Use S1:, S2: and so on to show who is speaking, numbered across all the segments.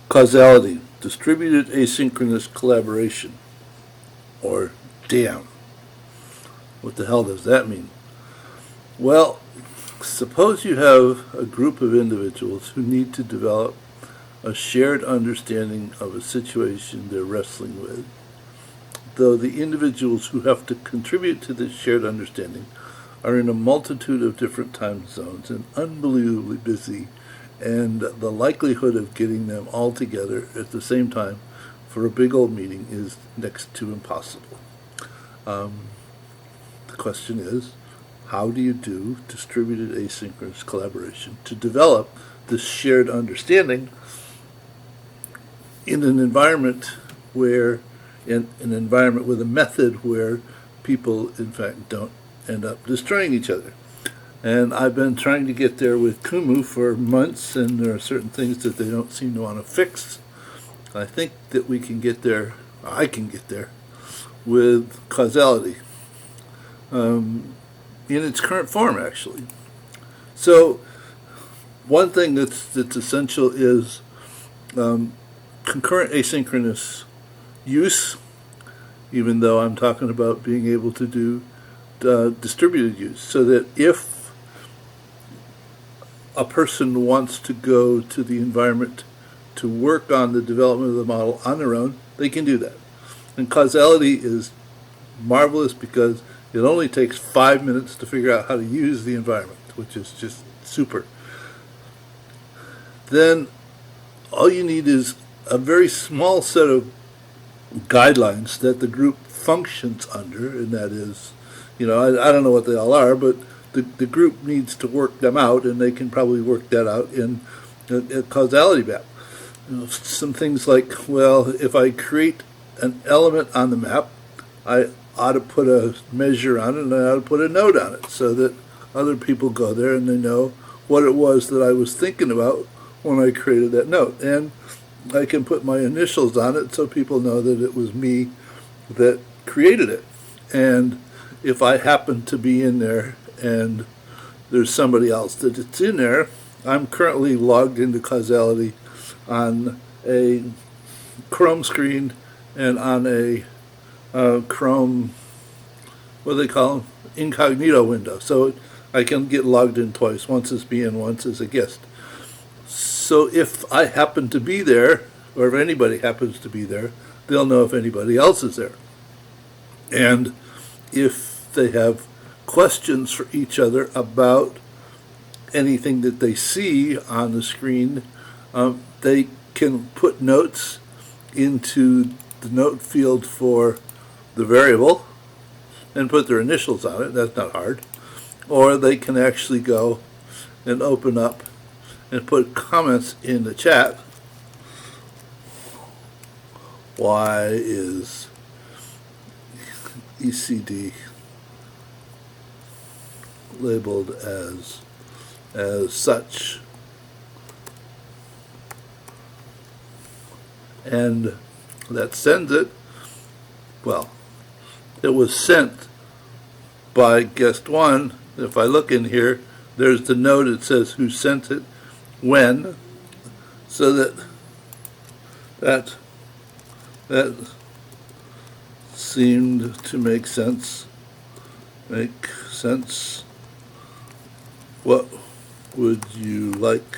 S1: Cauzality, Distributed Asynchronous Collaboration, or DAM. What the hell does that mean? Well, suppose you have a group of individuals who need to develop a shared understanding of a situation they're wrestling with, though the individuals who have to contribute to this shared understanding are in a multitude of different time zones and unbelievably busy, and the likelihood of getting them all together at the same time for a big old meeting is next to impossible. The question is, how do you do distributed asynchronous collaboration to develop this shared understanding in an environment where, in an environment with a method where people, in fact, don't end up destroying each other? And I've been trying to get there with Kumu for months, and there are certain things that they don't seem to want to fix. I think that we can get there, I can get there, with Cauzality. In its current form, actually. So, one thing that's essential is concurrent asynchronous use, even though I'm talking about being able to do distributed use, so that if a person wants to go to the environment to work on the development of the model on their own, they can do that. And Cauzality is marvelous because it only takes 5 minutes to figure out how to use the environment, which is just super. Then all you need is a very small set of guidelines that the group functions under, and that is, I don't know what they all are, but the group needs to work them out, and they can probably work that out in a Cauzality map. Some things like, well, if I create an element on the map, I ought to put a measure on it, and I ought to put a note on it so that other people go there and they know what it was that I was thinking about when I created that note. And I can put my initials on it so people know that it was me that created it. And if I happen to be in there and there's somebody else that it's in there, I'm currently logged into Cauzality on a Chrome screen and on a Chrome, what do they call them? Incognito window. So I can get logged in twice, once as me and once as a guest. So if I happen to be there, or if anybody happens to be there, they'll know if anybody else is there. And if they have questions for each other about anything that they see on the screen, they can put notes into the note field for the variable and put their initials on it. That's not hard. Or they can actually go and open up and put comments in the chat. Why is ECD labeled as such? And that sends it. Well, it was sent by guest one. If I look in here, there's the note. It says who sent it, when, so that seemed to make sense. What would you like?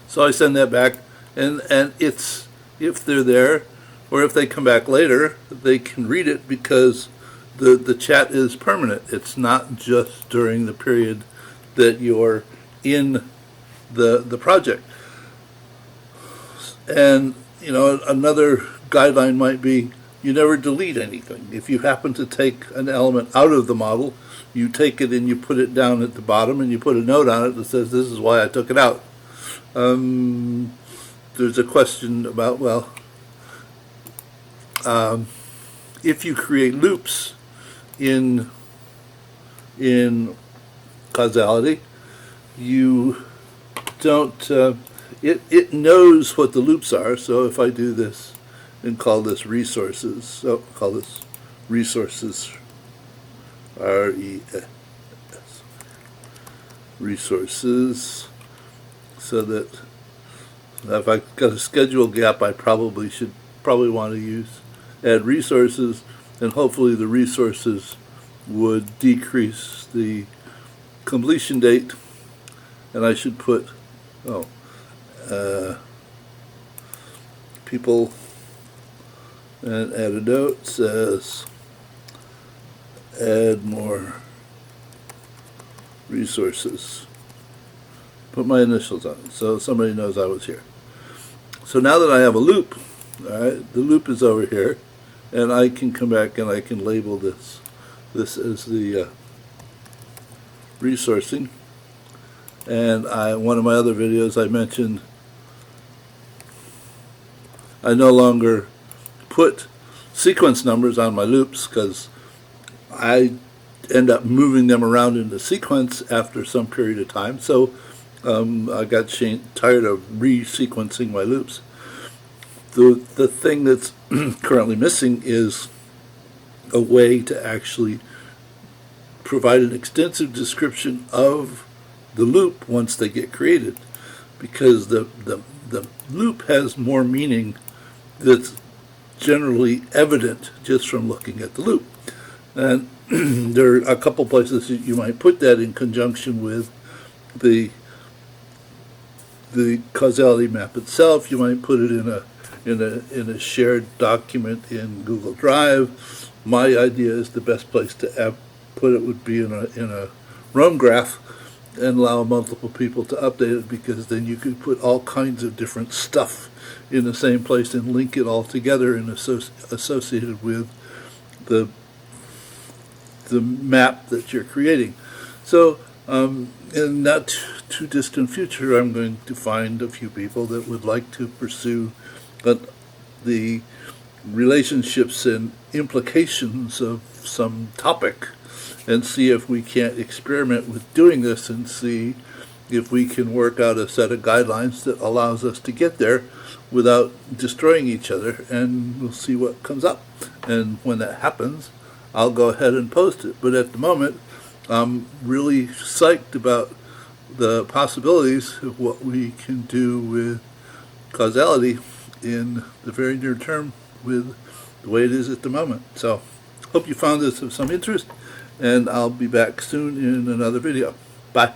S1: So I send that back, and it's, if they're there, or if they come back later, they can read it because the chat is permanent. It's not just during the period that you're in the project. And another guideline might be you never delete anything. If you happen to take an element out of the model, you take it and you put it down at the bottom and you put a note on it that says this is why I took it out. There's a question about, well, if you create loops in Cauzality, you don't, it knows what the loops are. So if I do this and call this resources, so call this resources, R-E-S, resources, so that if I got a schedule gap, I probably want to add resources, and hopefully the resources would decrease the completion date. And I should put people, and add a note says add more resources. Put my initials on it so somebody knows I was here. So now that I have a loop, all right, the loop is over here, and I can come back and I can label this as the resourcing. And one of my other videos I mentioned I no longer put sequence numbers on my loops because I end up moving them around in the sequence after some period of time. So I got tired of re-sequencing my loops. The thing that's currently missing is a way to actually provide an extensive description of the loop once they get created, because the loop has more meaning that's generally evident just from looking at the loop. And there are a couple places that you might put that in conjunction with the causality map itself. You might put it in a shared document in Google Drive. My idea is the best place to put it would be in a roam graph, and allow multiple people to update it, because then you could put all kinds of different stuff in the same place and link it all together and associated with the map that you're creating. So in not too distant future, I'm going to find a few people that would like to pursue the relationships and implications of some topic, and see if we can't experiment with doing this and see if we can work out a set of guidelines that allows us to get there without destroying each other, and we'll see what comes up. And when that happens, I'll go ahead and post it. But at the moment, I'm really psyched about the possibilities of what we can do with causality in the very near term with the way it is at the moment. So hope you found this of some interest, and I'll be back soon in another video. Bye.